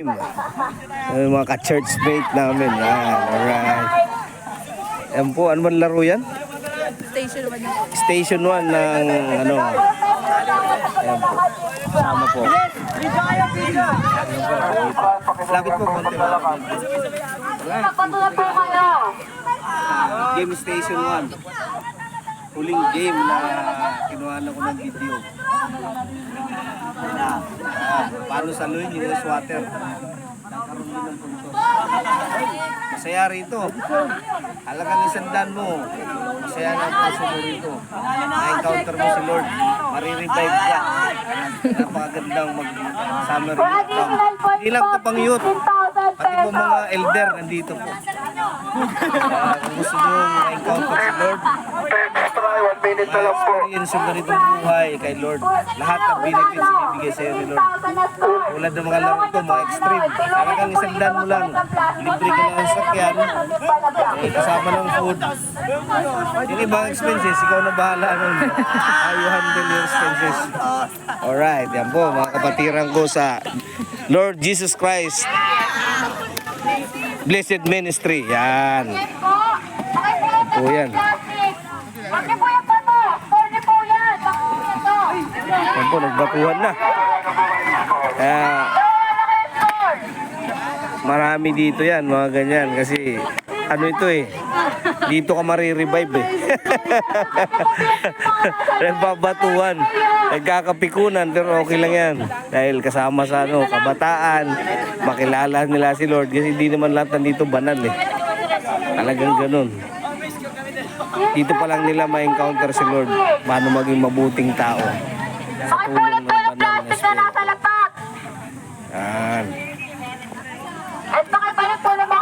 Mga ka-church mate namin. Yan, alright. Yan po, ano man laro yan? Station 1 yun. Station 1 ng ano. Ayan po. Kasama po. Lapit po, konti lang. Napatulad po kayo. Game Station 1. Huling game na kinuha na ko ng video. Paano saluhin yung swatter? Nagkaroon din ng punto. Masaya rito. Halagang 100 mo. Masaya na ang puso mo rito. Na-encounter mo si Lord. Marirevive ka. Napakagandang mag-summer camp. Hindi lang ito pang youth. Pati po mga elder nandito po. Kung gusto nyo na-encounter si Lord, experience yung ganitong buhay kay Lord. Lahat ng benefits ibibigay sa'yo ni Lord. Tulad ng mga laro ito, mga extreme. Talagang 100 mo lang. Libre ka lang ang sakyan. Kasama ng food. Yung ibang expenses, ikaw na bahala nun. How you handle your expenses. Alright, yan po mga kapatiran ko sa Lord Jesus Christ Blessed Ministry. Yan. Po yan. Bakit po yan pa to? Sorry po yan. Yan po, nagbatuhan na. Kaya marami dito yan, mga ganyan. Kasi ano ito eh, dito ka marirevive eh. Nagbabatuhan, nagkakapikunan, pero okay lang yan. Dahil kasama sa ano, kabataan, makilala nila si Lord. Kasi hindi naman lahat nandito banal eh. Talagang ganun. Dito pa lang nila ma-encounter si Lord. Paano maging mabuting tao. Sa tulong ng banal na Plastic na Espiritu. nasa lapat. Yan. At pakibalik po ng mga